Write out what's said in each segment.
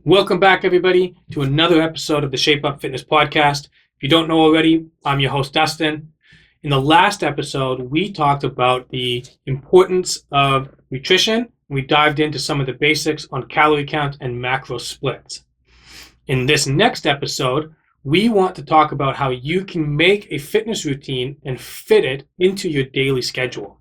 Welcome back, everybody, to another episode of the Shape Up Fitness Podcast. If you don't know already, I'm your host, Dustin. In the last episode, we talked about the importance of nutrition. We dived into some of the basics on calorie count and macro splits. In this next episode, we want to talk about how you can make a fitness routine and fit it into your daily schedule.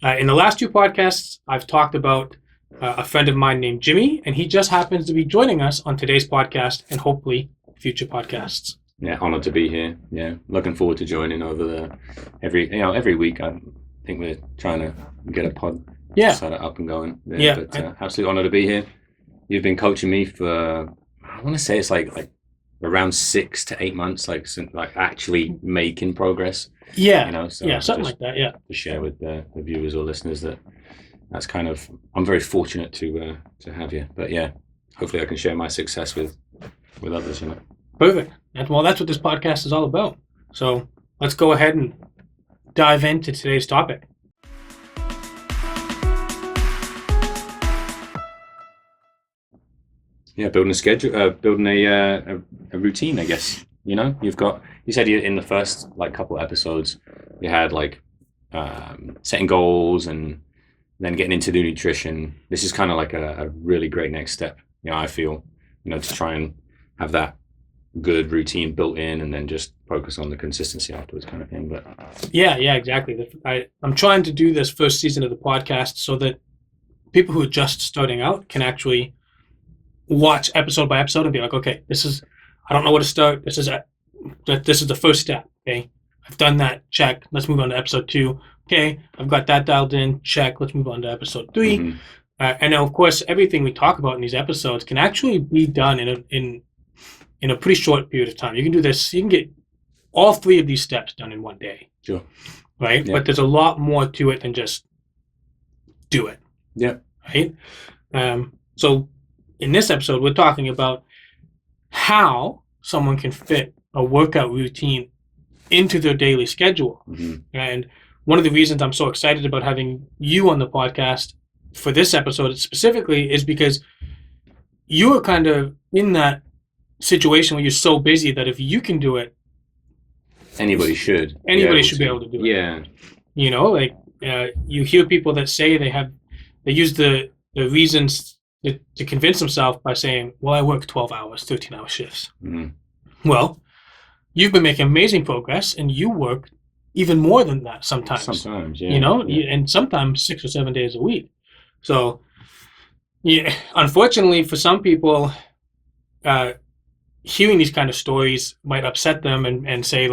In the last two podcasts, I've talked about a friend of mine named Jimmy, and he just happens to be joining us on today's podcast and hopefully future podcasts. Yeah, honored to be here. Yeah, looking forward to joining over every week. I think we're trying to get a pod set it up and going. Absolutely honored to be here. You've been coaching me for, I want to say it's like around 6 to 8 months, since actually making progress. Yeah, something like that. Yeah, to share with the viewers or listeners that's kind of, I'm very fortunate to have you. But yeah, hopefully I can share my success with others. Perfect. Well, that's what this podcast is all about. So let's go ahead and dive into today's topic. Yeah, building a schedule, building a routine, I guess. You said in the first couple of episodes, you had setting goals and then getting into the nutrition. This is kind of like a really great next step. I feel, to try and have that good routine built in and then just focus on the consistency afterwards kind of thing. But yeah, exactly. I'm trying to do this first season of the podcast so that people who are just starting out can actually watch episode by episode and be like, okay, I don't know where to start. This is the first step. Okay, I've done that. Check. Let's move on to episode 2. Okay, I've got that dialed in. Check. Let's move on to episode 3. Mm-hmm. And then, of course, everything we talk about in these episodes can actually be done in a pretty short period of time. You can do this. You can get all 3 of these steps done in one day. Sure. Right? Yeah. But there's a lot more to it than just do it. Yeah. Right? So in this episode, we're talking about how someone can fit a workout routine into their daily schedule. Mm-hmm. And one of the reasons I'm so excited about having you on the podcast for this episode specifically is because you're kind of in that situation where you're so busy that if you can do it, anybody should be able to do it. Yeah. You hear people that say they use the reasons to convince themselves by saying, well, I work 12 hours, 13-hour shifts. Mm-hmm. Well, you've been making amazing progress and you work even more than that sometimes. Sometimes, yeah. And sometimes 6 or 7 days a week. So, yeah, unfortunately for some people, hearing these kind of stories might upset them and say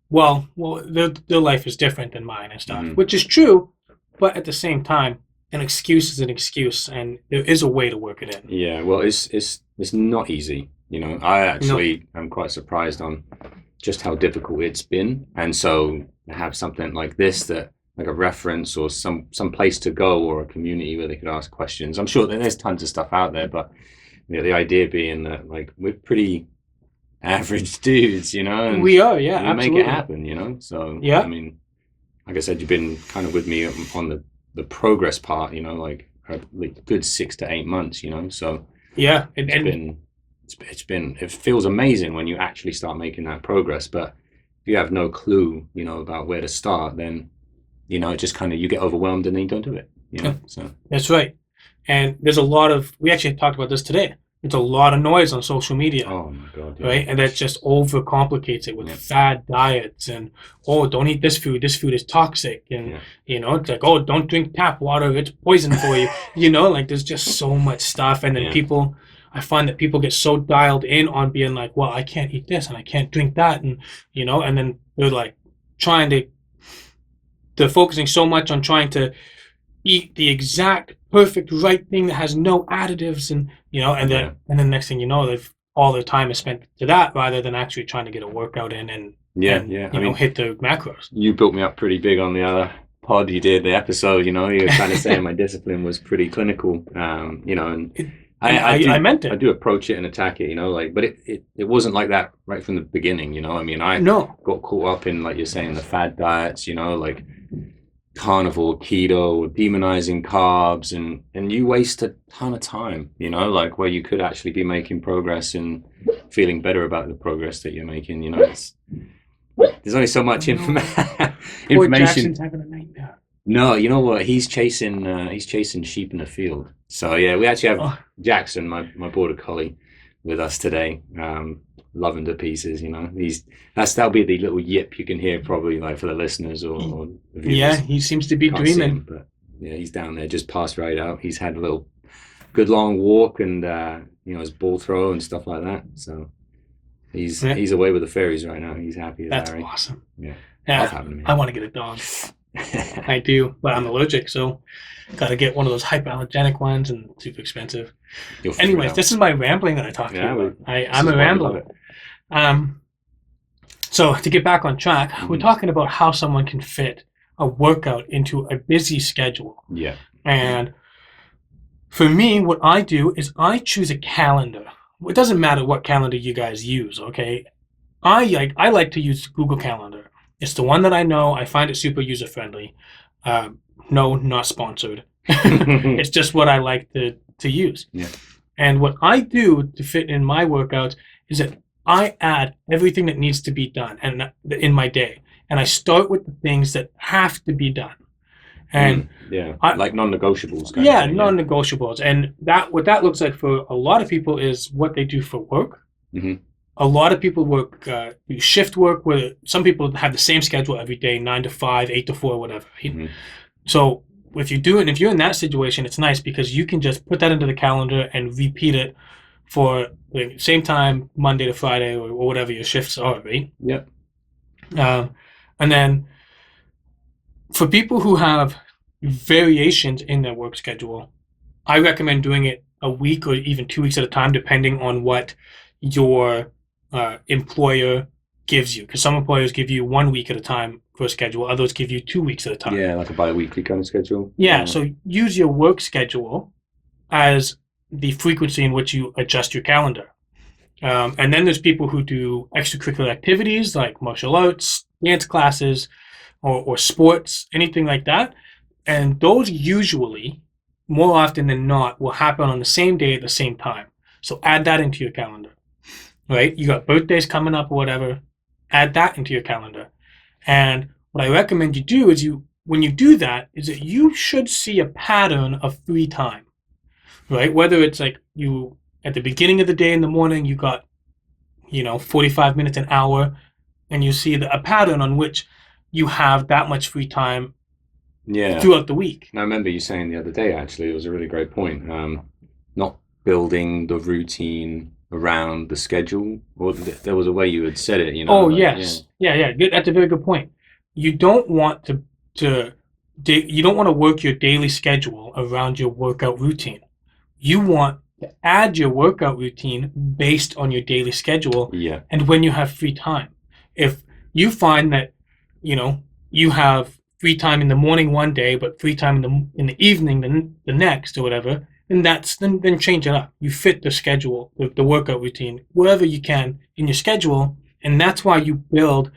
well, their life is different than mine and stuff, mm-hmm. which is true. But at the same time, an excuse is an excuse, and there is a way to work it in. Yeah, well, it's not easy. I actually am quite surprised on just how difficult it's been, and so to have something like this, that like a reference or some place to go or a community where they could ask questions. I'm sure that there's tons of stuff out there, but the idea being that we're pretty average dudes, and we are, yeah, we absolutely. make it happen, So yeah, I mean, like I said, you've been kind of with me on the progress part, a good 6 to 8 months, So yeah, it feels amazing when you actually start making that progress, but if you have no clue, about where to start, then it just kind of, you get overwhelmed and then you don't do it. So that's right. And there's we actually talked about this today. It's a lot of noise on social media. Oh my God. Yeah. Right? And that just overcomplicates it with fad diets and, don't eat this food. This food is toxic. And, it's like, don't drink tap water. It's poison for you. There's just so much stuff. And then I find that people get so dialed in on being like, well, I can't eat this and I can't drink that. And, and then they're they're focusing so much on trying to eat the exact perfect right thing that has no additives and then next thing you know, all their time is spent to that rather than actually trying to get a workout in and hit the macros. You built me up pretty big on the other pod you did, the episode. You were kind of saying my discipline was pretty clinical, and I meant it. I do approach it and attack it, but it wasn't like that right from the beginning, I got caught up in, like you're saying, the fad diets, carnivore, keto, demonizing carbs, and you waste a ton of time, like where you could actually be making progress and feeling better about the progress that you're making. There's only so much Poor information. Jackson's having a nightmare. No, you know what? He's chasing sheep in the field. So yeah, we actually have Jackson, my border collie, with us today. Love him to pieces. That'll be the little yip you can hear probably, like, for the listeners or the viewers. Yeah, he seems to be Can't see dreaming. him, but yeah, he's down there, just passed right out. He's had a little good long walk and his ball throw and stuff like that. So he's away with the fairies right now. He's happy as That's Larry. awesome. Yeah, I want to get a dog. I do, but I'm allergic, so got to get one of those hypoallergenic ones, and super expensive. Anyways, this is my rambling that I talked to you about. I'm a rambler. So to get back on track, we're talking about how someone can fit a workout into a busy schedule. Yeah. And for me, what I do is I choose a calendar. It doesn't matter what calendar you guys use, okay? I like to use Google Calendar. It's the one that I know. I find it super user-friendly. No, not sponsored. It's just what I like to use. Yeah. And what I do to fit in my workouts is that I add everything that needs to be done and in my day. And I start with the things that have to be done. And like non-negotiables. Non-negotiables. And what that looks like for a lot of people is what they do for work. Mm-hmm. A lot of people do shift work, where some people have the same schedule every day, 9 to 5, 8 to 4, whatever. Mm-hmm. So if you're in that situation, it's nice because you can just put that into the calendar and repeat it for the same time, Monday to Friday, or whatever your shifts are, right? Yep. And then for people who have variations in their work schedule, I recommend doing it a week or even 2 weeks at a time, depending on what your employer gives you. Because some employers give you 1 week at a time for a schedule, others give you 2 weeks at a time. Yeah, like a bi-weekly kind of schedule. Yeah, so use your work schedule as the frequency in which you adjust your calendar. And then there's people who do extracurricular activities like martial arts, dance classes, or sports, anything like that. And those usually, more often than not, will happen on the same day at the same time. So add that into your calendar, right? You got birthdays coming up or whatever, add that into your calendar. And what I recommend you do is when you do that, is that you should see a pattern of free time, right? Whether it's like you, at the beginning of the day in the morning, you got, 45 minutes, an hour, and you see a pattern on which you have that much free time throughout the week. And I remember you saying the other day, actually, it was a really great point, not building the routine around the schedule, or there was a way you had said it, Oh, yes. Yeah. That's a very good point. You don't want to work your daily schedule around your workout routine. You want to add your workout routine based on your daily schedule and when you have free time. If you find that, you have free time in the morning one day, but free time in the evening the next or whatever, then change it up. You fit the schedule, the workout routine, wherever you can in your schedule, and that's why you build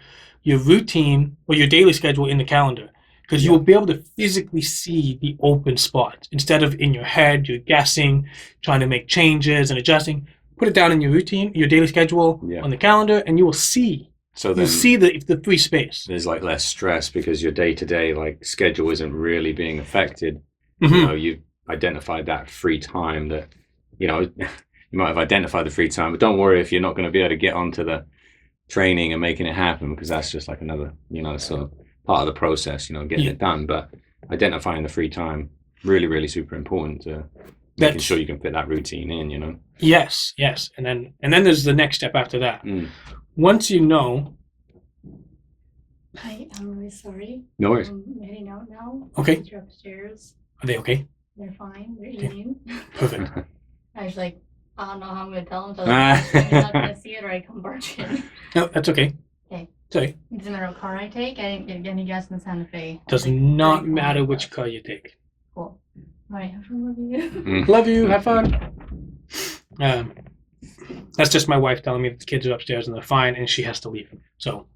your routine or your daily schedule in the calendar, because you will be able to physically see the open spots instead of in your head. You're guessing, trying to make changes and adjusting. Put it down in your routine, your daily schedule on the calendar, and you will see. So then you'll see the free space. There's like less stress because your day-to-day schedule isn't really being affected. Mm-hmm. You've identified that free time that, you might have identified the free time, but don't worry if you're not going to be able to get onto the training and making it happen, because that's just like another, sort of part of the process, getting it done. But identifying the free time, really, really super important to making sure you can fit that routine in, Yes. And then there's the next step after that. Once you know. Hi, I'm really sorry. No worries. I'm heading out now. Okay. They're upstairs. Are they okay? They're fine. They're eating. Perfect. I was like, I don't know how I'm going to tell them. So I'm not going to see it, or I come barge in. No, that's okay. Okay. Sorry. It doesn't matter what car I take. I didn't get any gas in Santa Fe. Does not matter which car you take. Cool. All right. Have fun. Love you. Love you. Have fun. That's just my wife telling me that the kids are upstairs and they're fine and she has to leave. So,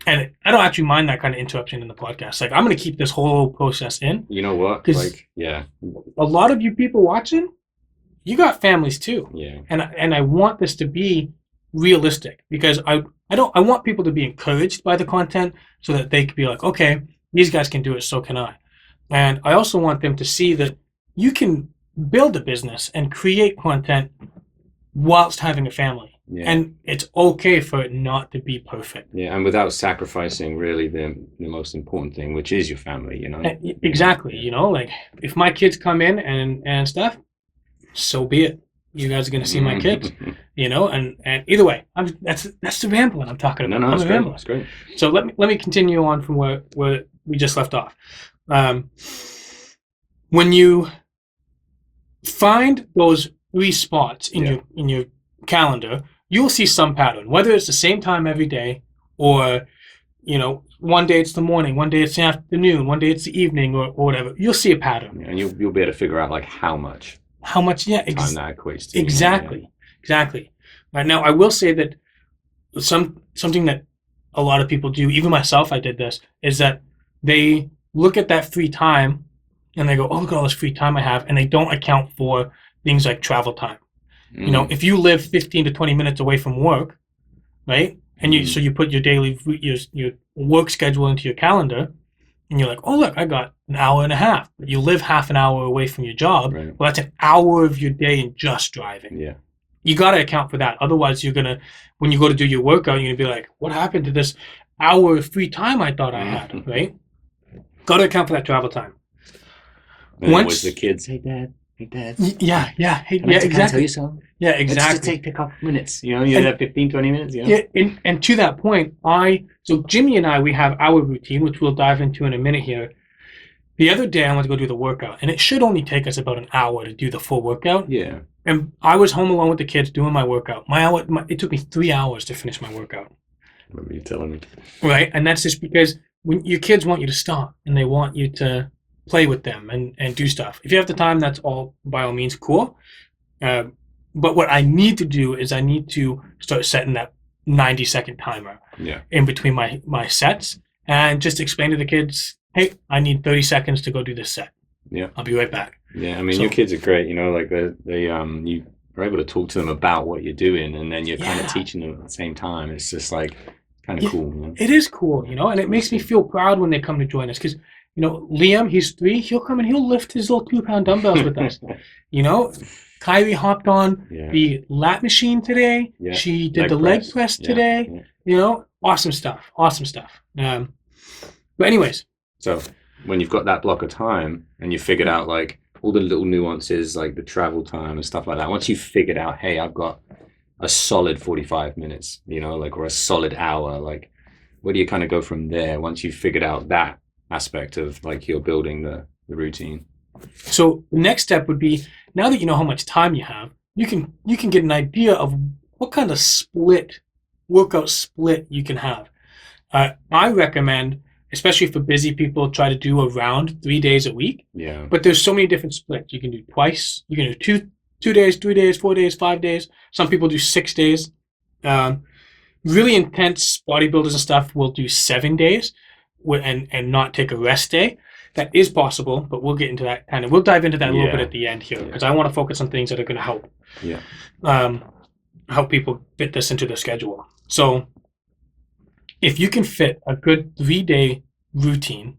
And I don't actually mind that kind of interruption in the podcast. Like, I'm going to keep this whole process in. You know what? 'Cause Like, yeah. A lot of you people watching, you got families too. Yeah. And I want this to be realistic, because I want people to be encouraged by the content so that they could be like, okay, these guys can do it, so can I. And I also want them to see that you can build a business and create content whilst having a family. Yeah. And it's okay for it not to be perfect. Yeah, and without sacrificing really the most important thing, which is your family, you know? Exactly. You know, like if my kids come in and stuff, so be it. You guys are going to see my kids, you know, and either way, that's the rambling I'm talking about. No, I'm it's a great. rambler. It's great. So let me continue on from where we just left off. When you find those 3 spots in your calendar, you'll see some pattern, whether it's the same time every day, or, you know, one day it's the morning, one day it's the afternoon, one day it's the evening, or whatever. You'll see a pattern. Yeah, and you'll be able to figure out like how much time that equates to. Exactly. Right now, I will say that something that a lot of people do, even myself, I did this, is that they look at that free time and they go, oh, look at all this free time I have, and they don't account for things like travel time. You know, if you live 15 to 20 minutes away from work, right? And so you put your daily, your work schedule into your calendar, and you're like, oh, look, I got an hour and a half. But you live half an hour away from your job. Right. Well, that's an hour of your day in just driving. Yeah. You got to account for that. Otherwise, when you go to do your workout, you're going to be like, what happened to this hour of free time I thought I had, right? Got to account for that travel time. And once the kids, hey, Dad. Yeah. Hey, can I exactly. tell you something? Yeah, exactly. Let's just take a couple minutes. You know, you have 15, 20 minutes. You know? Yeah, and to that point, so Jimmy and I, we have our routine, which we'll dive into in a minute here. The other day, I went to go do the workout, and it should only take us about an hour to do the full workout. Yeah. And I was home alone with the kids doing my workout. It took me 3 hours to finish my workout. I remember you telling me. Right, and that's just because when your kids want you to stop, and they want you to play with them and do stuff. If you have the time, that's all by all means cool. But what I need to do is I need to start setting that 90-second timer in between my sets, and just explain to the kids, hey, I need 30 seconds to go do this set. Yeah. I'll be right back. Yeah, I mean, your kids are great, you know, like they you are able to talk to them about what you're doing, and then you're kind of teaching them at the same time. It's just like kind of cool. You know? It is cool, you know, and it makes me feel proud when they come to join us, because, you know, Liam, he's 3, he'll come and he'll lift his little 2-pound dumbbells with us. You know, Kyrie hopped on the lat machine today. Yeah. She did the leg press today. Yeah. You know, awesome stuff. But anyways. So when you've got that block of time and you figured out like all the little nuances, like the travel time and stuff like that, once you've figured out, hey, I've got a solid 45 minutes, you know, like, or a solid hour, like, where do you kind of go from there once you've figured out that aspect of like you're building the routine? So the next step would be, now that you know how much time you have, you can get an idea of what kind of workout split you can have. I recommend, especially for busy people, try to do around 3 days a week. Yeah. But there's so many different splits. You can do twice. You can do 2 days, 3 days, 4 days, 5 days. Some people do 6 days. Really intense bodybuilders and stuff will do 7 days and not take a rest day. That is possible, but we'll get into that we'll dive into that a little bit at the end here, because I want to focus on things that are going to help. Yeah. Help people fit this into their schedule. So if you can fit a good 3-day routine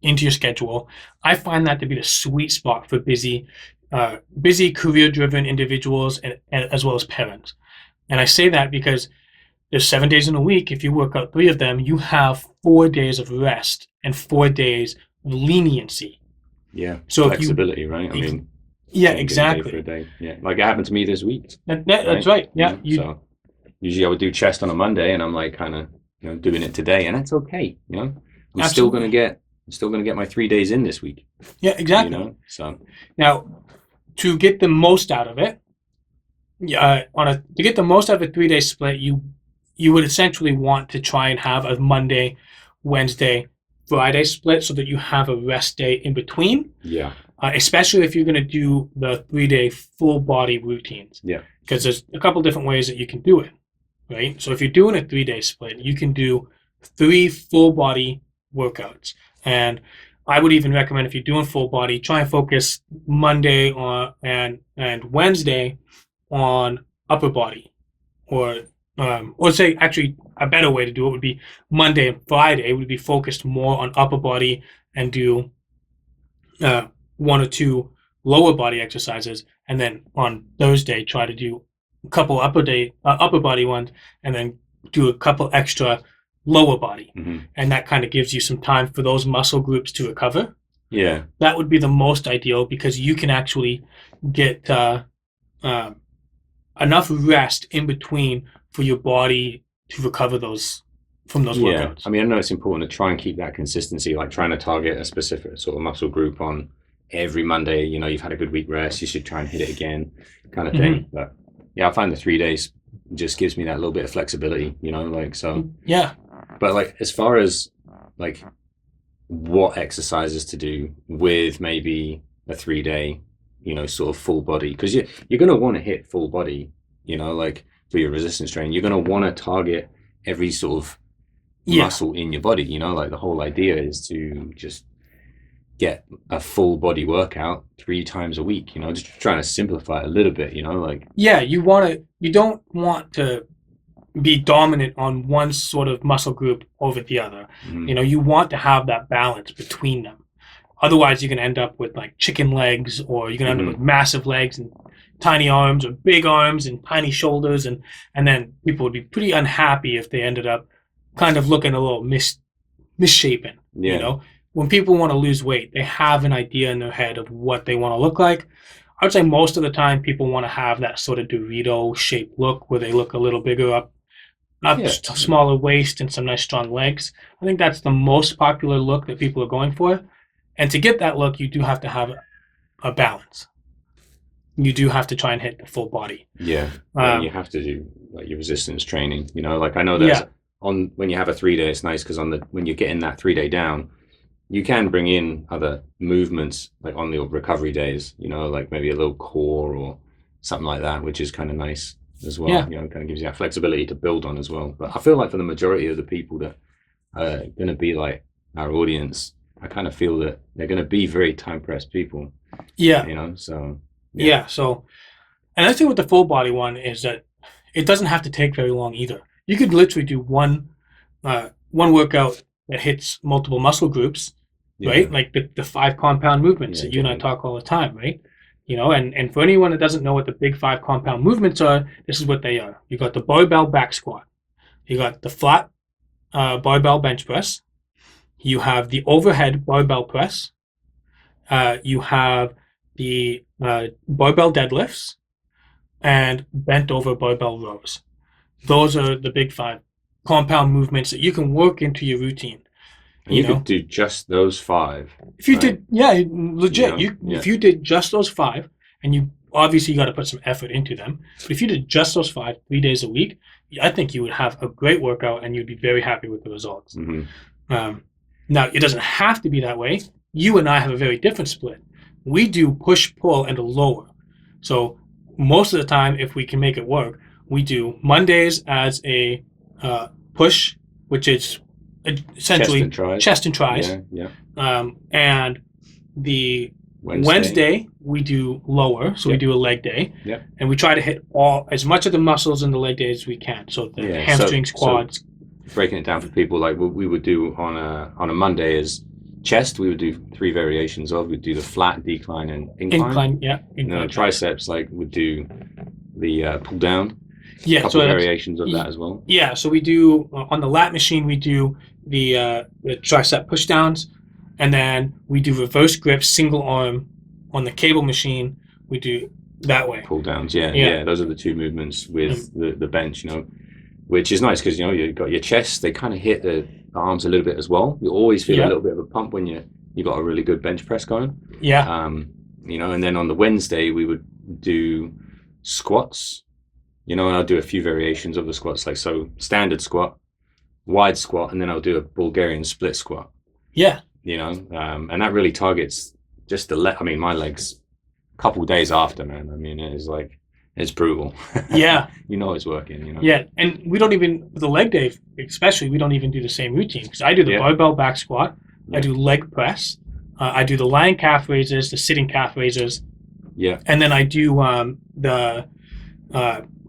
into your schedule, I find that to be the sweet spot for busy career-driven individuals and as well as parents. And I say that because there's 7 days in a week. If you work out 3 of them, you have 4 days of rest and 4 days of leniency. Yeah. So flexibility, right? I mean, yeah, exactly. For a day. Yeah, like it happened to me this week. That's right. Yeah. So usually I would do chest on a Monday, and I'm like kind of doing it today, and that's okay. You know, I'm still gonna get my 3 days in this week. Yeah, exactly. You know? So now, to get the most out of it, to get the most out of a 3-day split, you would essentially want to try and have a Monday, Wednesday, Friday split, so that you have a rest day in between. Yeah. Especially if you're going to do the 3-day full body routines. Yeah. Because there's a couple different ways that you can do it, right? So if you're doing a 3-day split, you can do 3 full body workouts. And I would even recommend, if you're doing full body, try and focus Monday and Wednesday on upper body, or say, actually a better way to do it would be Monday and Friday would be focused more on upper body and do 1 or 2 lower body exercises, and then on Thursday try to do a couple upper body ones, and then do a couple extra lower body. And that kind of gives you some time for those muscle groups to recover. Yeah, that would be the most ideal, because you can actually get enough rest in between for your body to recover from those workouts. I mean, I know it's important to try and keep that consistency, like trying to target a specific sort of muscle group on every Monday. You know, you've had a good week rest, you should try and hit it again, kind of thing. But yeah, I find the 3 days just gives me that little bit of flexibility, you know, like, so. Yeah. But like, as far as like what exercises to do with maybe a 3 day, you know, sort of full body, because you're going to want to hit full body, you know, like for your resistance training, you're going to want to target every sort of muscle in your body, you know, like the whole idea is to just get a full body workout 3 times a week, you know, just trying to simplify it a little bit, you know, like. Yeah, you don't want to be dominant on one sort of muscle group over the other. You know, you want to have that balance between them. Otherwise, you're going to end up with like chicken legs, or you're going to end up with massive legs and tiny arms, or big arms and tiny shoulders. And then people would be pretty unhappy if they ended up kind of looking a little misshapen. Yeah. You know, when people want to lose weight, they have an idea in their head of what they want to look like. I would say most of the time people want to have that sort of Dorito shaped look where they look a little bigger up, smaller waist and some nice strong legs. I think that's the most popular look that people are going for. And to get that look, you do have to have a balance. You do have to try and hit the full body. Yeah, and you have to do like your resistance training. You know, like I know that when you have a 3 day, it's nice because when you're getting that 3 day down, you can bring in other movements like on the recovery days. You know, like maybe a little core or something like that, which is kind of nice as well. Yeah. You know, kind of gives you that flexibility to build on as well. But I feel like for the majority of the people that are going to be like our audience, I kind of feel that they're going to be very time pressed people. Yeah. You know, so. Yeah. So, and I think with the full body one is that it doesn't have to take very long either. You could literally do one workout that hits multiple muscle groups, right? Like the 5 compound movements that you and I talk all the time, right? You know, and for anyone that doesn't know what the big 5 compound movements are, this is what they are. You got the barbell back squat. You got the flat barbell bench press. You have the overhead barbell press. You have the barbell deadlifts and bent over barbell rows. Those are the big 5 compound movements that you can work into your routine. And you could do just those 5. If you did, legit. If you did just those 5, and you obviously got to put some effort into them, but if you did just those 5, 3 days a week, I think you would have a great workout and you'd be very happy with the results. Now, it doesn't have to be that way. You and I have a very different split. We do push, pull, and a lower. So most of the time, if we can make it work, we do Mondays as a push, which is essentially chest and tries. And the Wednesday we do lower, so we do a leg day. And we try to hit as much of the muscles in the leg day as we can. So the hamstrings, quads. Breaking it down for people, like what we would do on a Monday is chest. We would do 3 variations of. We'd do the flat, decline, and incline. Incline. Triceps, like would do the pull down. Yeah, couple variations of that as well. Yeah, so we do on the lat machine we do the tricep push downs, and then we do reverse grip single arm on the cable machine. We do that way. Pull downs, yeah. Those are the 2 movements with the bench, you know, which is nice because you know you've got your chest. They kind of hit the arms a little bit as well. You always feel a little bit of a pump when you got a really good bench press going. Yeah. You know, and then on the Wednesday we would do squats. You know, and I'll do a few variations of the squats, like so standard squat, wide squat, and then I'll do a Bulgarian split squat. Yeah. You know, and that really targets just the leg. I mean, my legs, a couple days after, man. I mean, it is like it's brutal. Yeah. You know it's working, you know. Yeah, and we don't even, the leg day especially, we don't even do the same routine. Because I do the Yeah. barbell back squat, I Yeah. do leg press, I do the lying calf raises, the sitting calf raises, Yeah. and then I do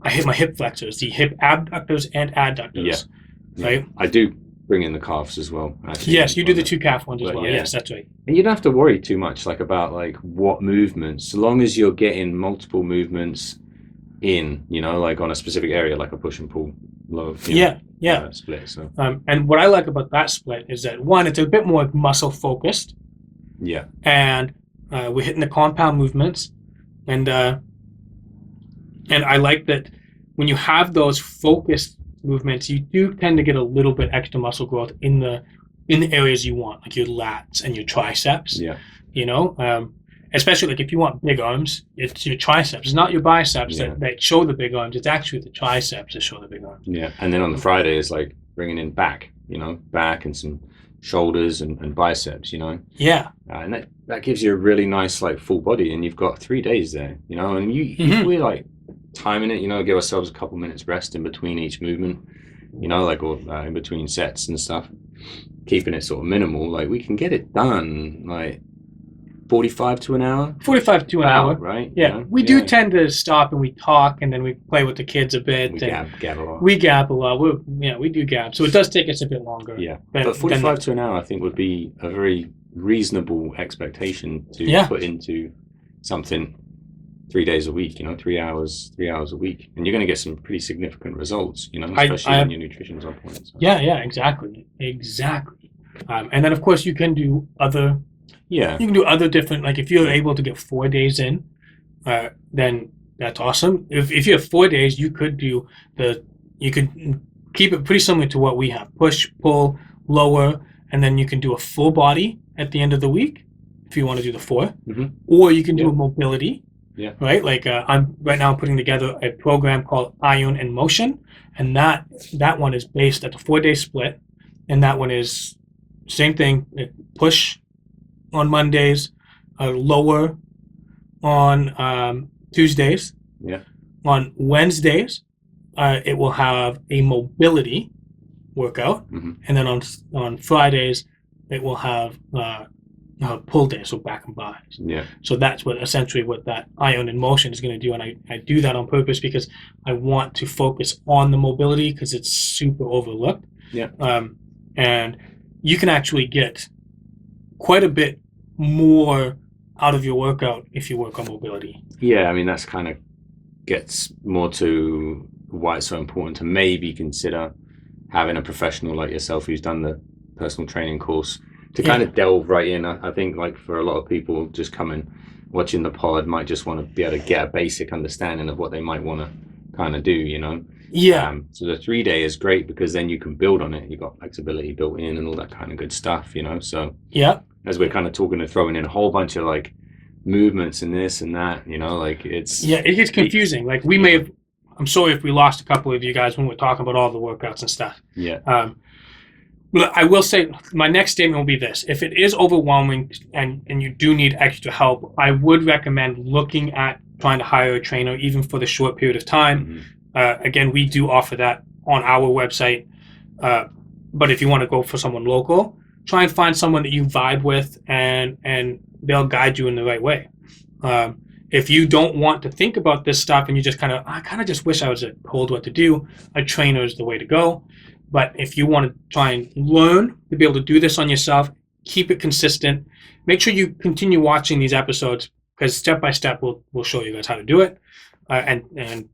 I hit my hip flexors, the hip abductors and adductors. Yeah. Right? I do bring in the calves as well. Actually, Yes, you do the on 2 calf ones as But well. yeah. Yes, that's right. And you don't have to worry too much like about like what movements, so long as you're getting multiple movements in, you know, like on a specific area, like a push and pull low. Split. So And what I like about that split is that, one, it's a bit more muscle focused, yeah, and we're hitting the compound movements, and I like that when you have those focused movements, you do tend to get a little bit extra muscle growth in the areas you want, like your lats and your triceps. yeah, You know, especially like if you want big arms, it's your triceps. It's not your biceps Yeah. that show the big arms. It's actually the triceps that show the big arms. yeah. And then on the Friday is like bringing in back, you know, back and some shoulders and biceps, you know. Yeah. And that gives you a really nice like full body, and you've got 3 days there, you know. And Mhm. we're like timing it, you know, give ourselves a couple minutes rest in between each movement, you know, like or in between sets and stuff, keeping it sort of minimal. Like we can get it done like 45 to an hour, 45 to an hour. right? Yeah. You know? We do tend to stop and we talk, and then we play with the kids a bit. We and gab a lot. We gab a lot. We do gab. So it does take us a bit longer. Yeah. But 45 to an hour, I think, would be a very reasonable expectation to Yeah. put into something 3 days a week, you know, 3 hours a week. And you're going to get some pretty significant results, you know, especially when your nutrition's on point. So. Yeah, exactly. And then, of course, you can do other different, like if you're able to get 4 days in, then that's awesome. If you have 4 days, you could keep it pretty similar to what we have: push, pull, lower, and then you can do a full body at the end of the week if you want to do the 4, or you can do a mobility. Yeah. Right. Like I'm right now putting together a program called Ion in Motion, and that one is based at the 4-day split, and that one is same thing: push on Mondays, lower on Tuesdays. Yeah. On Wednesdays, it will have a mobility workout, and then on Fridays, it will have pull day, so back and buys. Yeah. So that's essentially what that Ion in Motion is going to do, and I do that on purpose because I want to focus on the mobility because it's super overlooked. Yeah. And you can actually get quite a bit more out of your workout if you work on mobility. Yeah, I mean that's kind of gets more to why it's so important to maybe consider having a professional like yourself who's done the personal training course to kind of delve right in. I think like for a lot of people just coming watching the pod might just want to be able to get a basic understanding of what they might want to kind of do, you know. So the 3-day is great because then you can build on it. You've got flexibility built in and all that kind of good stuff, you know. So as we're kind of talking and throwing in a whole bunch of like movements and this and that, you know, like it gets confusing. Like we may have, I'm sorry if we lost a couple of you guys when we're talking about all the workouts and stuff. But I will say my next statement will be this: if it is overwhelming and you do need extra help, I would recommend looking at trying to hire a trainer even for the short period of time. Again, we do offer that on our website, but if you want to go for someone local, try and find someone that you vibe with, and they'll guide you in the right way. If you don't want to think about this stuff and you just I kind of just wish I was told what to do, a trainer is the way to go. But if you want to try and learn to be able to do this on yourself, keep it consistent. Make sure you continue watching these episodes because step by step we'll show you guys how to do it. And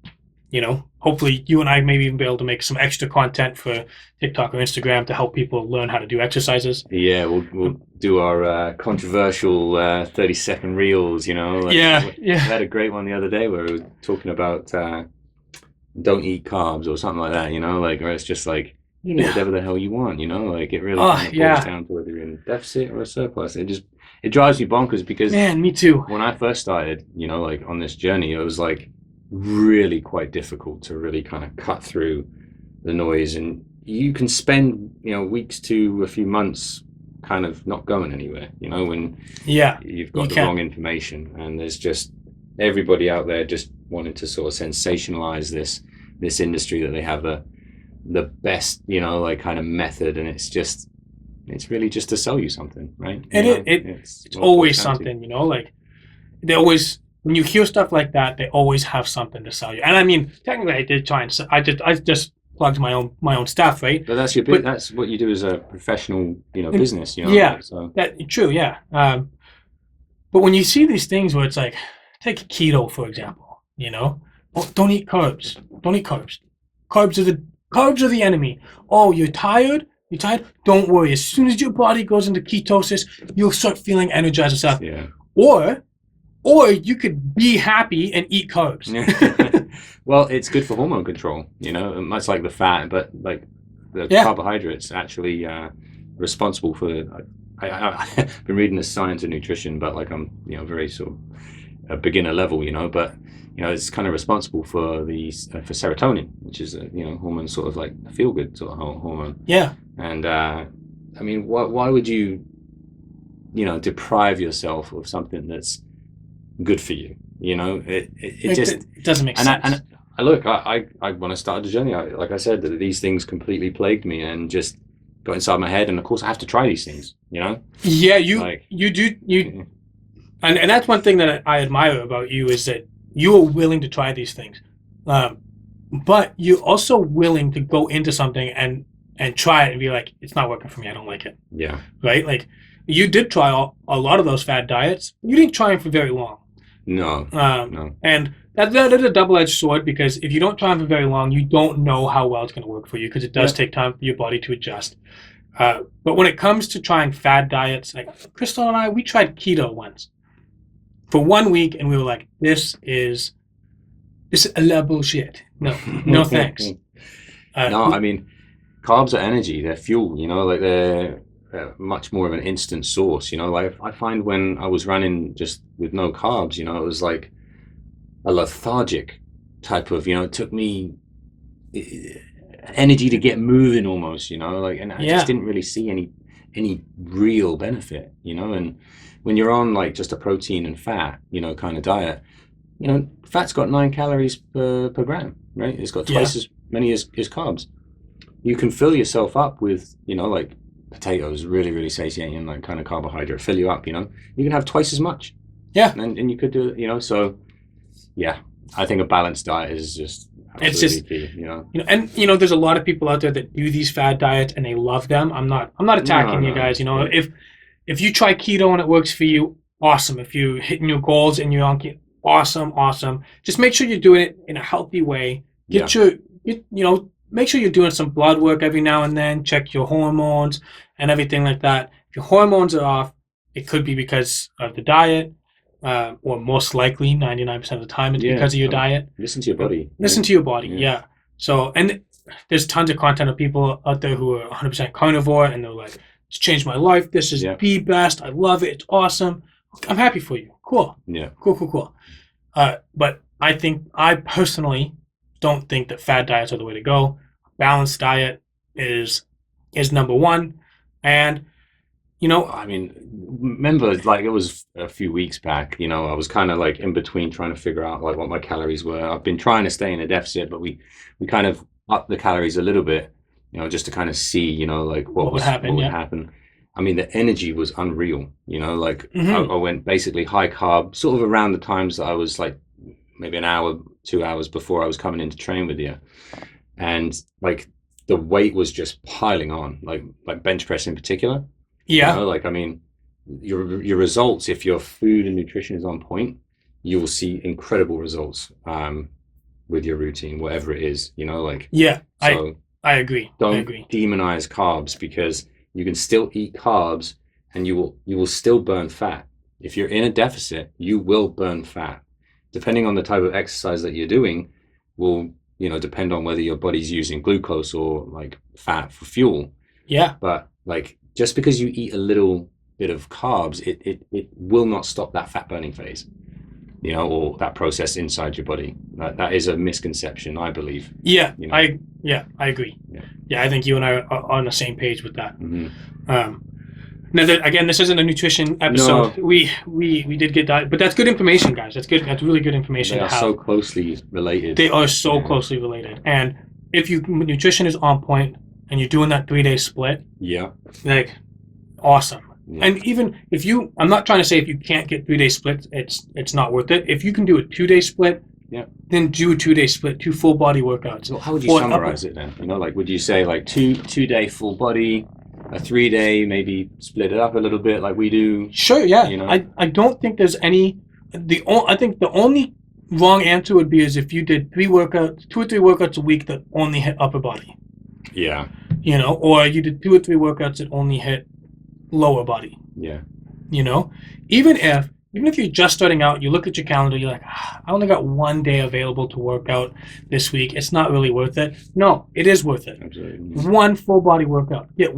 you know, hopefully you and I maybe even be able to make some extra content for TikTok or Instagram to help people learn how to do exercises. Yeah, we'll do our controversial 30-second reels, you know. We had a great one the other day where we were talking about don't eat carbs or something like that, you know, like, or it's just like, you know, whatever the hell you want, you know, like it really kind of boils down to whether you're in a deficit or a surplus. It drives me bonkers because me too. When I first started, you know, like on this journey, it was like really quite difficult to really kind of cut through the noise, and you can spend, you know, weeks to a few months kind of not going anywhere, you know, when you've got the wrong information, and there's just everybody out there just wanting to sort of sensationalize this industry, that they have the best, like kind of method, and it's really just to sell you something, right? It's always something, like they always, when you hear stuff like that, they always have something to sell you. And I mean, technically, I did try and I just plugged my own stuff, right? But that's that's what you do as a professional, business, Yeah, so true, yeah. But when you see these things where it's like, take keto for example, oh, don't eat carbs. Don't eat carbs. Carbs are the enemy. Oh, you're tired? You're tired? Don't worry. As soon as your body goes into ketosis, you'll start feeling energized and stuff. yeah. Or you could be happy and eat carbs. Well, it's good for hormone control, much like the fat, but like the carbohydrates actually responsible for. I've been reading the science of nutrition, but like I'm, very sort of a beginner level, but it's kind of responsible for for serotonin, which is a hormone, sort of like a feel good sort of hormone. Yeah. And I mean, why would you, deprive yourself of something that's good for you? It just doesn't make sense. And I look, I when I started the journey, like I said, that these things completely plagued me and just got inside my head, and of course I have to try these things, Yeah, you do, and that's one thing that I admire about you, is that you are willing to try these things, but you're also willing to go into something and try it and be like, it's not working for me, I don't like it. Yeah. Right? Like, you did try a lot of those fad diets. You didn't try them for very long. No. No. And that is a double-edged sword, because if you don't try them for very long, you don't know how well it's going to work for you, because it does take time for your body to adjust. But when it comes to trying fad diets, like Crystal and I, we tried keto once for 1 week, and we were like, this is a lot of bullshit. No thanks. No, I mean, carbs are energy. They're fuel. Like they're much more of an instant source. Like I find when I was running just with no carbs, it was like a lethargic type of. It took me energy to get moving almost. Like, and I just didn't really see any real benefit. And when you're on like just a protein and fat, kind of diet, fat's got 9 calories per gram, right? It's got twice as many as carbs. You can fill yourself up with, like potatoes, really, really satiating, like kind of carbohydrate, fill you up, you can have twice as much. Yeah. And you could do it, so yeah, I think a balanced diet is just absolutely key, And there's a lot of people out there that do these fad diets and they love them. I'm not attacking you guys, if you try keto and it works for you, awesome. If you're hitting your goals and you're on keto, awesome. Just make sure you're doing it in a healthy way. Make sure you're doing some blood work every now and then, check your hormones and everything like that. If your hormones are off, it could be because of the diet, or most likely 99% of the time it's because of your diet. Listen to your body. Listen to your body, yeah. So, and there's tons of content of people out there who are 100% carnivore, and they're like, it's changed my life. This is the best. I love it. It's awesome. I'm happy for you. Cool. Yeah. Cool. But I personally don't think that fad diets are the way to go. Balanced diet is number one. And, I mean, remember, like it was a few weeks back, I was kind of like in between trying to figure out like what my calories were. I've been trying to stay in a deficit, but we kind of upped the calories a little bit, just to kind of see, like what would happen. I mean, the energy was unreal, like I went basically high carb, sort of around the times that I was like maybe an hour, 2 hours before I was coming in to train with you. And like the weight was just piling on, like bench press in particular. Yeah. Like, I mean, your results, if your food and nutrition is on point, you will see incredible results with your routine, whatever it is, like. Yeah, so I agree. Don't demonize carbs, because you can still eat carbs and you will still burn fat. If you're in a deficit, you will burn fat. Depending on the type of exercise that you're doing will, depend on whether your body's using glucose or like fat for fuel. Yeah. But like, just because you eat a little bit of carbs, it will not stop that fat burning phase, or that process inside your body. That is a misconception, I believe. Yeah, I agree. Yeah, I think you and I are on the same page with that. Mm-hmm. Now, again, this isn't a nutrition episode. We did get diet, but that's good information, guys. That's good. That's really good information They to are have. so closely related. They are so closely related. And if nutrition is on point and you're doing that 3-day split, like awesome. Yeah. And even if I'm not trying to say if you can't get 3-day splits, it's not worth it. If you can do a 2-day split, then do a 2-day split, 2 full body workouts. Well, how would you summarize it then? You know, like would you say like two-day full body, a 3-day maybe split it up a little bit like we do? Sure, yeah. You know? I don't think there's any. I think the only wrong answer would be is if you did 2 or 3 workouts a week that only hit upper body. Yeah. You know, or you did 2 or 3 workouts that only hit lower body. Yeah. You know, even if you're just starting out, you look at your calendar, you're like, I only got 1 day available to work out this week. It's not really worth it. No, it is worth it. Absolutely. 1 full body workout. Get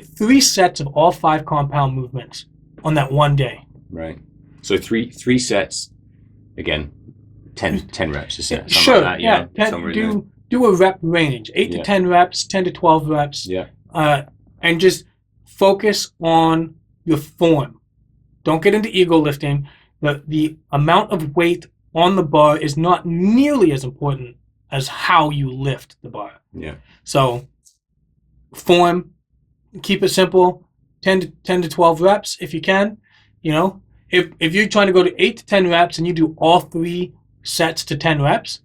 3 sets of all 5 compound movements on that 1 day. Right. So three sets. Again, 10 reps a set. Sure. Like that, do a rep range, 8 to 10 reps, 10 to 12 reps. Yeah. And just focus on your form. Don't get into ego lifting. The amount of weight on the bar is not nearly as important as how you lift the bar. Yeah. So form, keep it simple, 10 to 12 reps if you can. You know, if you're trying to go to 8 to 10 reps and you do all 3 sets to 10 reps,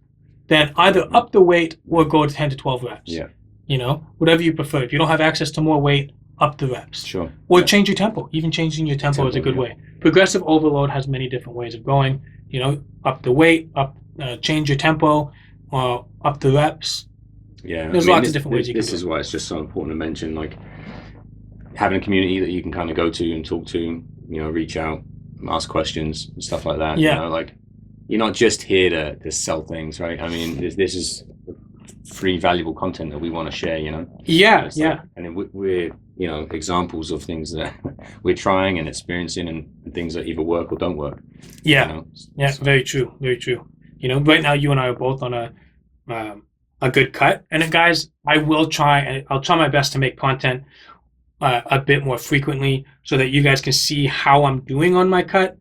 then either up the weight or go to 10 to 12 reps. Yeah. You know, whatever you prefer. If you don't have access to more weight, up the reps. Sure. Or change your tempo. Even changing your tempo is a good way. Progressive overload has many different ways of going. You know, up the weight, change your tempo, up the reps. Yeah. There's lots of different ways you can do it. This is why it's just so important to mention, like, having a community that you can kind of go to and talk to, you know, reach out, ask questions and stuff like that. Yeah. You know, like, you're not just here to sell things, right? I mean, this is free, valuable content that we want to share, you know? Yeah, Like, and we're, you know, examples of things that we're trying and experiencing and things that either work or don't work. Yeah. You know? Yeah, so. Very true. Very true. You know, right now you and I are both on a good cut. And then, guys, I'll try my best to make content a bit more frequently so that you guys can see how I'm doing on my cut.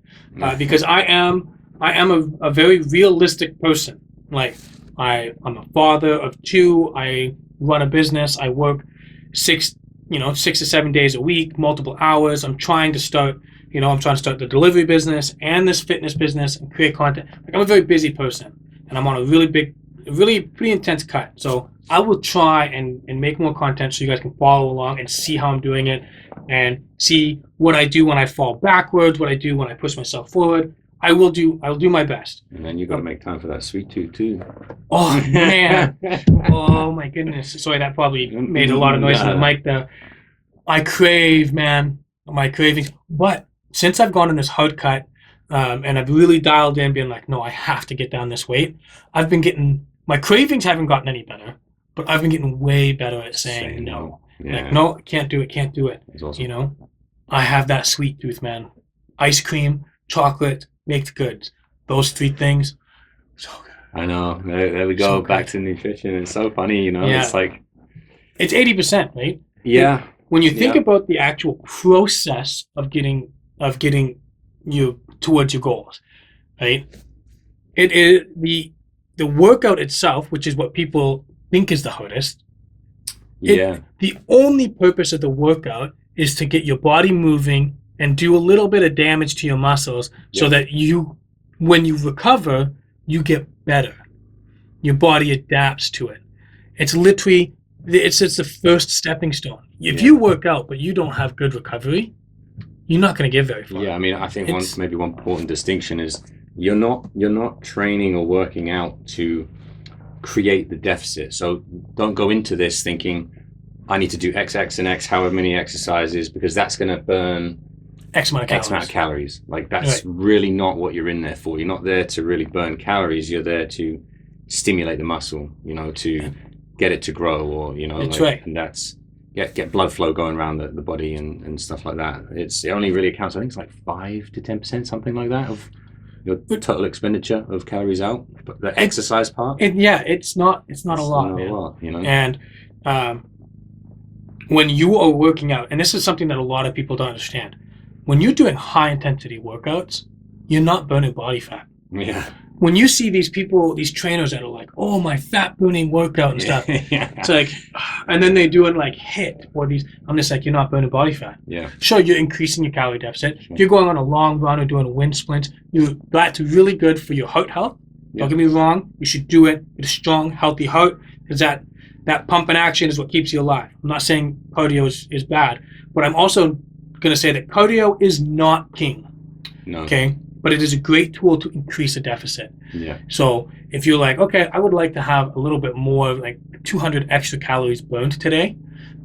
Because I am a very realistic person. Like, I'm a father of 2. I run a business. I work 6 to 7 days a week, multiple hours. I'm trying to start the delivery business and this fitness business and create content. Like, I'm a very busy person, and I'm on a really pretty intense cut. So I will try and make more content so you guys can follow along and see how I'm doing it and see what I do when I fall backwards, what I do when I push myself forward. I'll do my best. And then you've got to make time for that sweet tooth too. Oh man. Oh my goodness. Sorry, that probably made a lot of noise in the mic there. I crave, man. My cravings. But since I've gone on this hard cut, and I've really dialed in being like, no, I have to get down this weight, I've been getting, my cravings haven't gotten any better, but I've been getting way better at saying no. Yeah. Like, no, can't do it. That's awesome. You know, I have that sweet tooth, man. Ice cream, chocolate, baked goods. Those 3 things, so good. I know. There we go. So back to nutrition. It's so funny, you know. Yeah. It's like, it's 80%, right? Yeah. When you think about the actual process of getting you towards your goals, right? It is the workout itself, which is what people think is the hardest. Yeah. The only purpose of the workout is to get your body moving and do a little bit of damage to your muscles so that when you recover, you get better. Your body adapts to it. It's literally, it's the first stepping stone. If you work out but you don't have good recovery, you're not going to get very far. Yeah, I mean, I think one important distinction is you're not training or working out to create the deficit. So don't go into this thinking, I need to do X, and X, however many exercises, because that's going to burn X amount of calories. Like, that's really not what you're in there for. You're not there to really burn calories. You're there to stimulate the muscle, you know, to get it to grow, or, you know, that's right. And that's get blood flow going around the body and stuff like that. It only really accounts, I think it's like 5 to 10%, something like that, of your total expenditure of calories out. But the exercise part, it's not a lot, man. You know, and when you are working out, and this is something that a lot of people don't understand, when you're doing high intensity workouts, you're not burning body fat. Yeah. When you see these people, these trainers that are like, oh, my fat burning workout and stuff, Yeah. it's like, and then they do it like HIIT or these, I'm just like, you're not burning body fat. Yeah. Sure, you're increasing your calorie deficit. Sure. If you're going on a long run or doing a wind sprint, that's really good for your heart health. Yeah. Don't get me wrong, you should do it with a strong, healthy heart, because that pump and action is what keeps you alive. I'm not saying cardio is bad, but I'm also going to say that cardio is not king. No. Okay? But it is a great tool to increase a deficit. Yeah. So if you're like, okay, I would like to have a little bit more, like 200 extra calories burned today,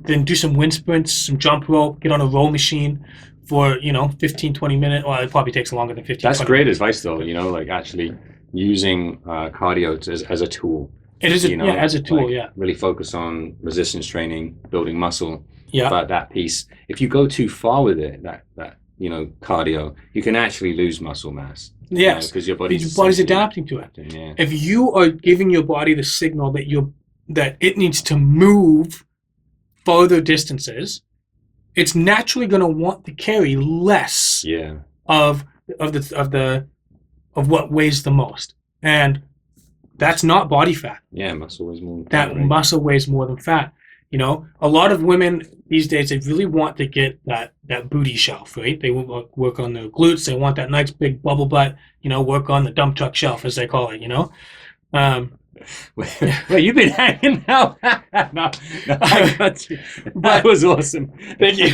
then do some wind sprints, some jump rope, get on a row machine for, 15, 20 minutes. Well, it probably takes longer than 15, That's 20 great minutes. advice, though, like actually using cardio as a tool. It is, as a tool, like, really focus on resistance training, building muscle. Yeah. But that piece, if you go too far with it, that cardio, you can actually lose muscle mass. Yes. Because your body's adapting to it. Yeah. If you are giving your body the signal that it needs to move further distances, it's naturally going to want to carry less of what weighs the most, and that's not body fat. Yeah, muscle weighs more. Muscle weighs more than fat. A lot of women these days, they really want to get that booty shelf, right? They work on their glutes. They want that nice big bubble butt. Work on the dump truck shelf, as they call it. Well, you've been hanging out. No, I got you. That was awesome. Thank you.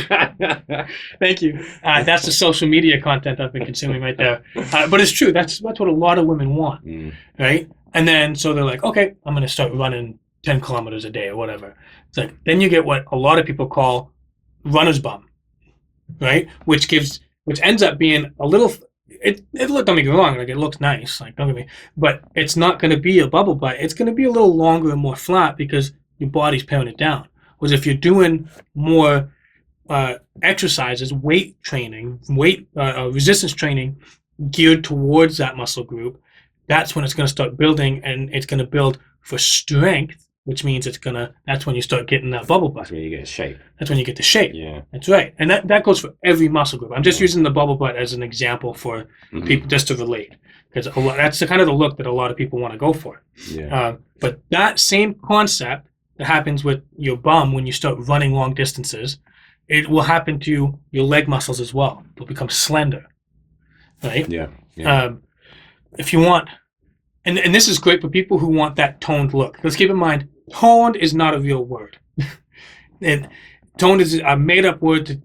Thank you. That's the social media content I've been consuming right there. But it's true. That's what a lot of women want, right? And then so they're like, okay, I'm going to start running 10 kilometers a day or whatever. It's like, then you get what a lot of people call runner's bum, right? Which ends up being a little. Don't get me wrong, like it looks nice, like don't get me, but it's not going to be a bubble butt. It's going to be a little longer and more flat because your body's paring it down. Whereas if you're doing more exercises, weight training, resistance training geared towards that muscle group, that's when it's going to start building, and it's going to build for strength, which means that's when you start getting that bubble butt. That's when you get shape. That's when you get the shape. Yeah. That's right. And that goes for every muscle group. I'm just using the bubble butt as an example for people just to relate, because that's the kind of the look that a lot of people want to go for. Yeah. But that same concept that happens with your bum when you start running long distances, it will happen to your leg muscles as well. They'll become slender, right? Yeah. If you want, and this is great for people who want that toned look. Let's keep in mind, toned is not a real word. Toned is a made-up word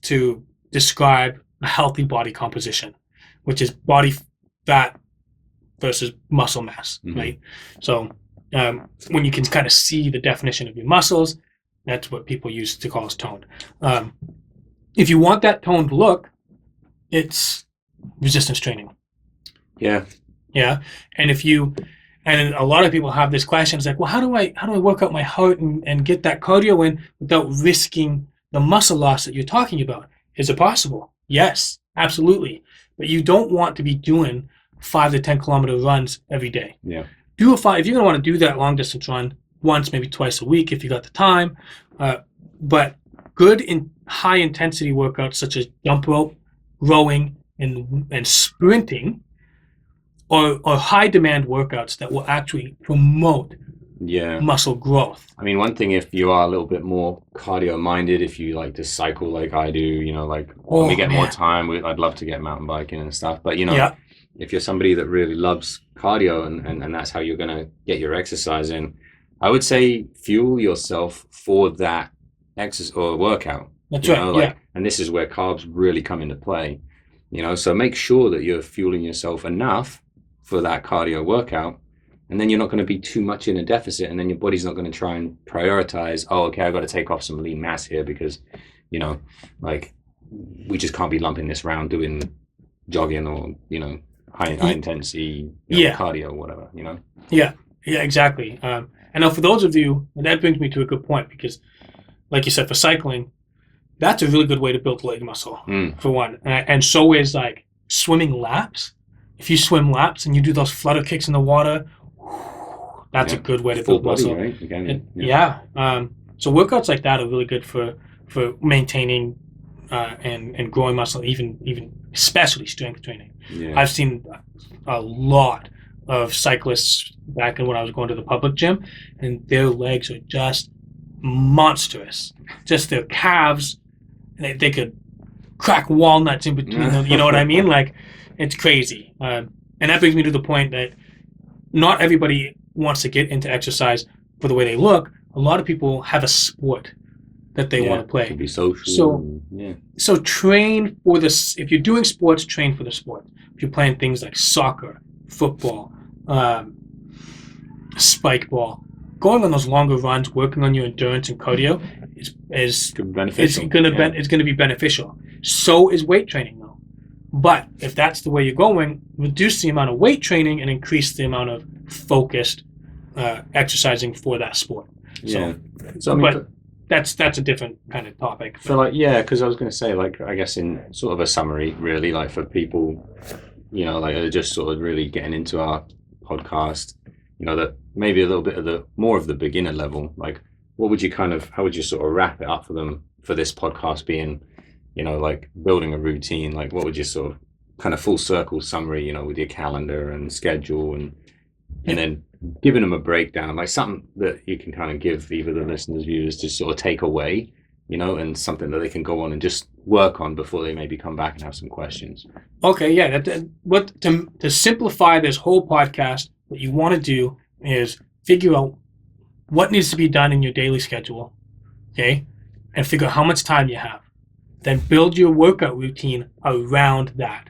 to describe a healthy body composition, which is body fat versus muscle mass, right? So when you can kind of see the definition of your muscles, that's what people use to call us toned. If you want that toned look, it's resistance training. Yeah. Yeah, and a lot of people have this question. It's like, well, how do I work out my heart and get that cardio in without risking the muscle loss that you're talking about? Is it possible? Yes, absolutely. But you don't want to be doing 5 to 10 kilometer runs every day. Yeah. If you're going to want to do that long distance run once, maybe twice a week if you got the time. But good in high intensity workouts such as jump rope, rowing, and sprinting, or high demand workouts that will actually promote muscle growth. I mean, one thing, if you are a little bit more cardio minded, if you like to cycle like I do, when we get more time, I'd love to get mountain biking and stuff. But if you're somebody that really loves cardio and that's how you're going to get your exercise in, I would say fuel yourself for that exercise or workout. That's right. And this is where carbs really come into play. So make sure that you're fueling yourself enough for that cardio workout, and then you're not going to be too much in a deficit, and then your body's not going to try and prioritize, I've got to take off some lean mass here because we just can't be lumping this round doing jogging or high intensity cardio or whatever. Yeah, exactly. And now for those of you, and that brings me to a good point, because like you said, for cycling, that's a really good way to build leg muscle for one, and so is like swimming laps. If you swim laps and you do those flutter kicks in the water, that's a good way to build muscle. Right? So workouts like that are really good for maintaining and growing muscle, even especially strength training. Yeah. I've seen a lot of cyclists back when I was going to the public gym, and their legs are just monstrous. Just their calves, they could crack walnuts in between them. You know what I mean? Like, it's crazy. And that brings me to the point that not everybody wants to get into exercise for the way they look. A lot of people have a sport that they want to play. Could be social. So train for this. If you're doing sports, train for the sport. If you're playing things like soccer, football, spike ball, going on those longer runs, working on your endurance and cardio is beneficial. It's gonna be beneficial. So is weight training, though. But if that's the way you're going, reduce the amount of weight training and increase the amount of focused exercising for that sport. Yeah. So I mean, but that's a different kind of topic. So like, because I was going to say, like, I guess in sort of a summary, really, like for people, like are just sort of really getting into our podcast, that maybe a little bit of more of the beginner level, like how would you sort of wrap it up for them for this podcast being, like building a routine, like what would you sort of kind of full circle summary, with your calendar and schedule and then giving them a breakdown, like something that you can kind of give either the listeners, viewers to sort of take away, and something that they can go on and just work on before they maybe come back and have some questions. Okay, yeah. To simplify this whole podcast, what you want to do is figure out what needs to be done in your daily schedule, okay, and figure out how much time you have. Then build your workout routine around that.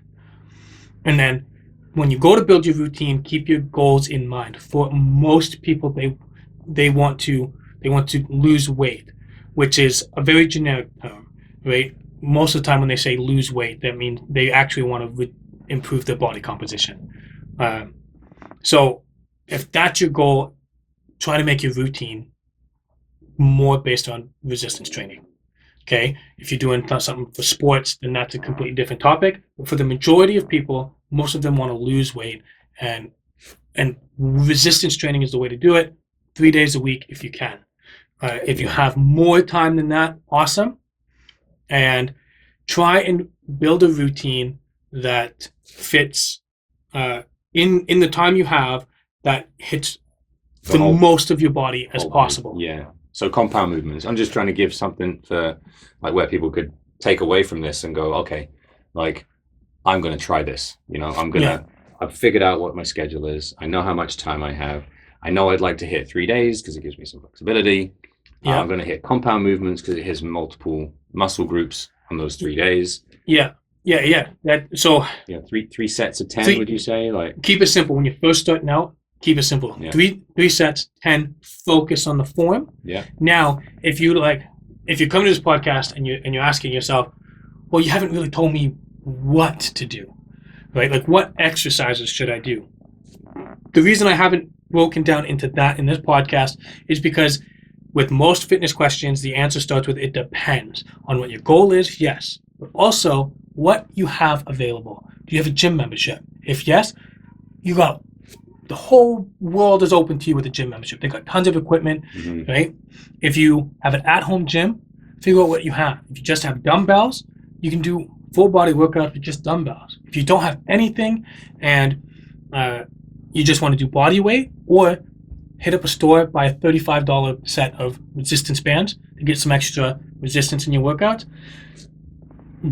And then when you go to build your routine, keep your goals in mind. For most people, they want to lose weight, which is a very generic term, right? Most of the time when they say lose weight, that means they actually want to improve their body composition. So if that's your goal, try to make your routine more based on resistance training. Okay, if you're doing something for sports, then that's a completely different topic. But for the majority of people, most of them want to lose weight, and resistance training is the way to do it. 3 days a week if you can. If you have more time than that, awesome. And try and build a routine that fits in the time you have, that hits the most of your body as possible. Yeah. So compound movements. I'm just trying to give something for like where people could take away from this and go, okay, like I'm going to try this. I've figured out what my schedule is. I know how much time I have. I know I'd like to hit 3 days because it gives me some flexibility. Yeah. I'm going to hit compound movements because it hits multiple muscle groups on those 3 days. Yeah. Three sets of 10. Would you say? Like, keep it simple when you're first starting out. Keep it simple. Yeah. Three sets, 10. Focus on the form. Yeah. Now, if you come to this podcast and you're asking yourself, well, you haven't really told me what to do, right? Like, what exercises should I do? The reason I haven't broken down into that in this podcast is because with most fitness questions, the answer starts with it depends on what your goal is. Yes, but also what you have available. Do you have a gym membership? If yes, the whole world is open to you with a gym membership. They've got tons of equipment, right? If you have an at-home gym, figure out what you have. If you just have dumbbells, you can do full body workouts with just dumbbells. If you don't have anything and you just want to do body weight, or hit up a store, buy a $35 set of resistance bands to get some extra resistance in your workouts.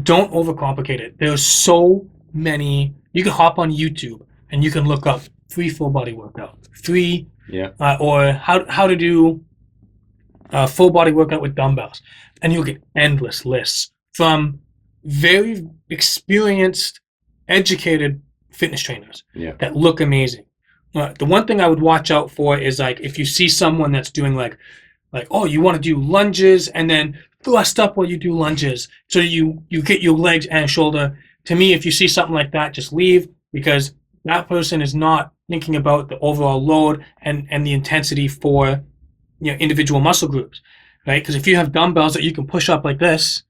Don't overcomplicate it. There's so many. You can hop on YouTube and you can look up 3 full body workout, or how to do a full body workout with dumbbells, and you'll get endless lists from very experienced, educated fitness trainers that look amazing. The one thing I would watch out for is like if you see someone that's doing like oh, you want to do lunges and then thrust up while you do lunges, so you get your legs and shoulder. To me, if you see something like that, just leave, because that person is not thinking about the overall load and the intensity for individual muscle groups, right? Because if you have dumbbells that you can push up like this,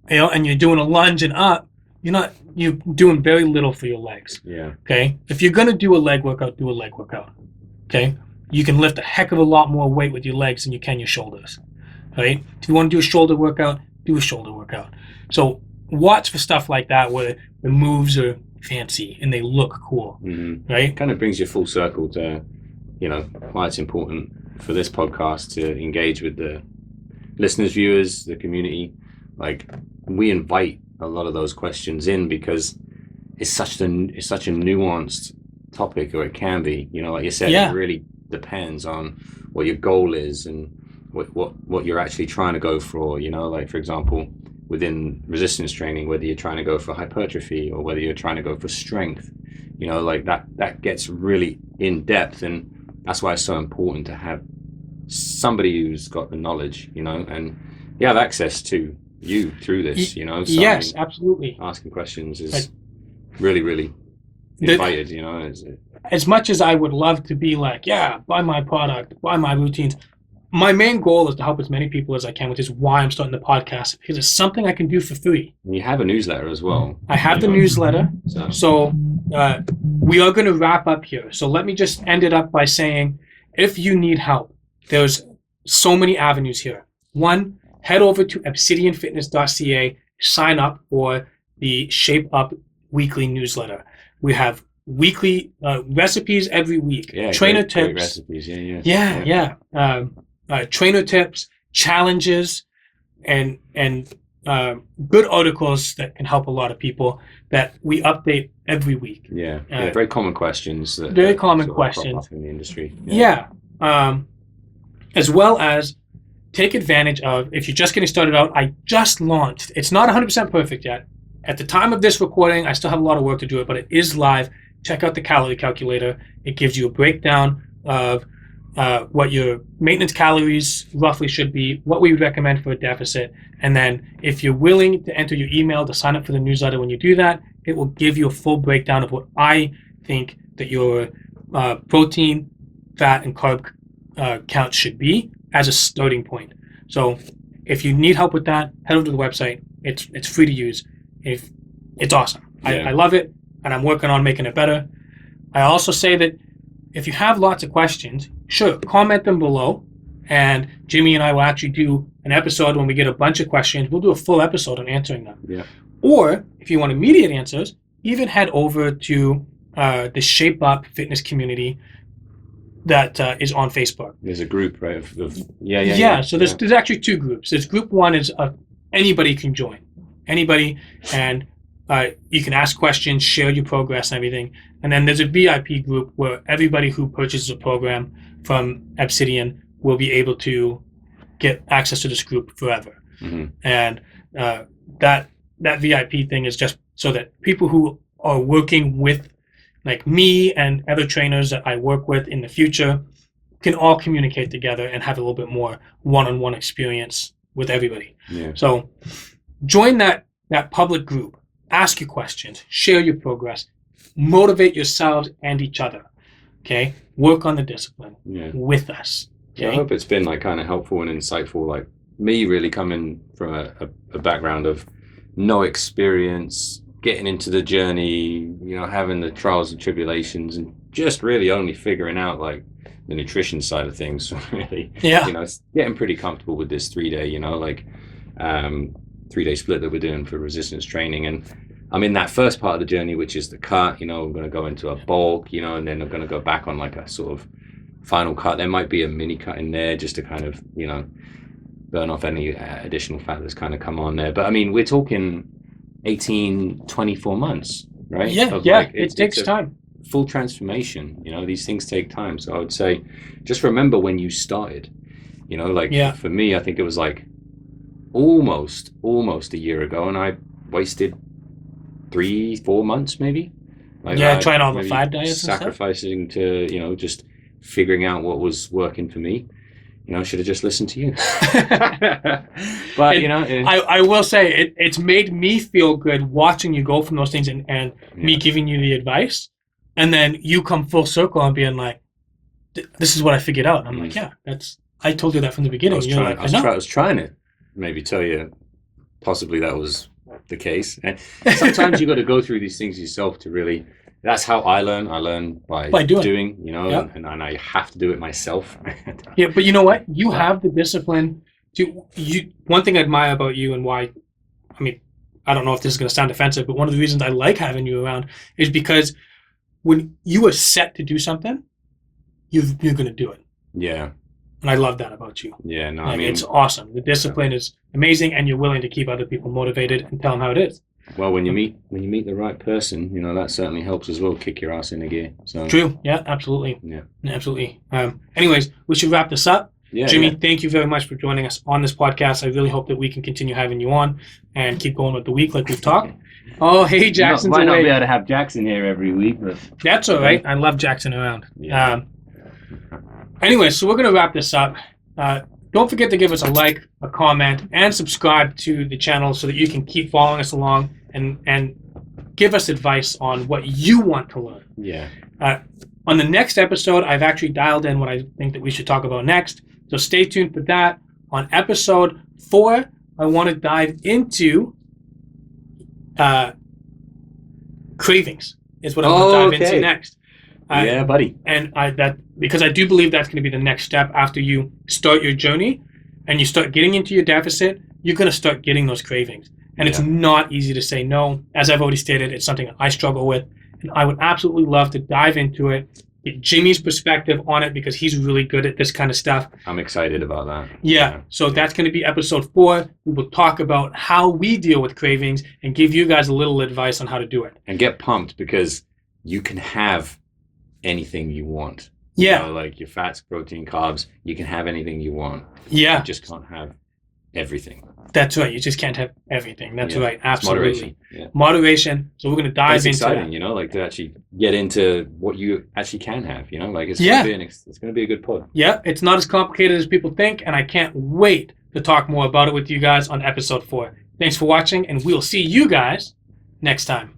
and you're doing a lunge and up, you're doing very little for your legs. Yeah. Okay. If you're gonna do a leg workout, do a leg workout. Okay. You can lift a heck of a lot more weight with your legs than you can your shoulders. right? If you want to do a shoulder workout, do a shoulder workout. So watch for stuff like that where the moves are fancy and they look cool, right? It kind of brings you full circle to, why it's important for this podcast to engage with the listeners, viewers, the community. Like, we invite a lot of those questions in because it's such a nuanced topic, or it can be. Like you said, It really depends on what your goal is and what you're actually trying to go for. Like, for example, within resistance training, whether you're trying to go for hypertrophy or whether you're trying to go for strength, like that gets really in depth, and that's why it's so important to have somebody who's got the knowledge, and you have access to you through this, So, yes, absolutely. Asking questions is really, really invited, As much as I would love to be like, yeah, buy my product, buy my routines, my main goal is to help as many people as I can, which is why I'm starting the podcast, because it's something I can do for free. And you have a newsletter as well. I have the newsletter. So we are going to wrap up here. So let me just end it up by saying, if you need help, there's so many avenues here. One, head over to obsidianfitness.ca, sign up for the Shape Up weekly newsletter. We have weekly recipes every week. Yeah, trainer great tips. recipes. Yeah. Trainer tips, challenges, and good articles that can help a lot of people that we update every week. Yeah, very common questions. Very common sort of questions crop up in the industry. As well as take advantage of, if you're just getting started out, I just launched. It's not 100% perfect yet. At the time of this recording, I still have a lot of work to do it, but it is live. Check out the calorie calculator. It gives you a breakdown of what your maintenance calories roughly should be, what we would recommend for a deficit, and then if you're willing to enter your email to sign up for the newsletter, when you do that, it will give you a full breakdown of what I think that your protein, fat, and carb count should be as a starting point. So if you need help with that, head over to the website. It's free to use. It's awesome. I love it, and I'm working on making it better. I also say that if you have lots of questions, sure, comment them below, and Jimmy and I will actually do an episode when we get a bunch of questions. We'll do a full episode on answering them. Yeah. Or if you want immediate answers, even head over to the Shape Up fitness community that is on Facebook. There's a group, right? So there's actually two groups. There's group one is anybody can join. Anybody, and you can ask questions, share your progress and everything. And then there's a VIP group where everybody who purchases a program from Obsidian will be able to get access to this group forever. Mm-hmm. And that VIP thing is just so that people who are working with, like me and other trainers that I work with in the future, can all communicate together and have a little bit more one-on-one experience with everybody. Yeah. So join that public group. Ask your questions, share your progress, motivate yourselves and each other. Okay, work on the discipline with us. Okay? Yeah, I hope it's been like kind of helpful and insightful. Like me really coming from a background of no experience, getting into the journey, having the trials and tribulations, and just really only figuring out like the nutrition side of things. Really, it's getting pretty comfortable with this 3-day, 3-day split that we're doing for resistance training. And I'm in that first part of the journey, which is the cut. I'm going to go into a bulk, and then I'm going to go back on like a sort of final cut. There might be a mini cut in there just to kind of, burn off any additional fat that's kind of come on there. But I mean, we're talking 18, 24 months, right? It takes time. Full transformation, these things take time. So I would say just remember when you started, for me, I think it was like almost a year ago, and I wasted 3-4 months maybe. Trying all the fad diets, sacrificing and stuff. To just figuring out what was working for me. Should have just listened to you. But I will say it's made me feel good watching you go from those things and me giving you the advice, and then you come full circle and being like, this is what I figured out. And I'm like, I told you that from the beginning. I was trying to maybe tell you possibly that was the case. And sometimes you got to go through these things yourself to really. That's how I learn. I learn by doing, and I have to do it myself. Yeah, but you know what? You have the discipline One thing I admire about you and why, I mean, I don't know if this is going to sound offensive, but one of the reasons I like having you around is because when you are set to do something, you're going to do it. Yeah. And I love that about you. Yeah, no, Like, I mean, it's awesome. The discipline is amazing, and you're willing to keep other people motivated and tell them how it is. well, when you meet the right person, you know, that certainly helps as well, kick your ass into gear. So True. Yeah, absolutely. Yeah. Absolutely. Anyways, we should wrap this up. Yeah, Jimmy, thank you very much for joining us on this podcast. I really hope that we can continue having you on and keep going with the week like we've talked. Oh, hey, Jackson's might not away. be able to have Jackson here every week, but That's all right. I love Jackson around. Yeah. Anyway, so we're going to wrap this up. Don't forget to give us a like, a comment, and subscribe to the channel so that you can keep following us along and give us advice on what you want to learn. Yeah. On the next episode, I've actually dialed in what I think that we should talk about next. So stay tuned for that. On episode 4, I want to dive into cravings is what I want to dive into next. Yeah, buddy. And because I do believe that's going to be the next step after you start your journey and you start getting into your deficit, you're going to start getting those cravings. And it's not easy to say no. As I've already stated, it's something that I struggle with. And I would absolutely love to dive into it, get Jimmy's perspective on it because he's really good at this kind of stuff. I'm excited about that. Yeah. So that's going to be episode 4. We will talk about how we deal with cravings and give you guys a little advice on how to do it. And get pumped because you can have anything you want. Yeah. You know, like your fats, protein, carbs, you can have anything you want. Yeah. You just can't have everything. That's right. You just can't have everything. That's right. Absolutely. Moderation. Yeah. Moderation. So we're going to dive into exciting, that. you know, like to actually get into what you actually can have, you know, like it's Yeah. going to be a good pod. Yeah. It's not as complicated as people think, and I can't wait to talk more about it with you guys on episode 4. Thanks for watching, and we'll see you guys next time.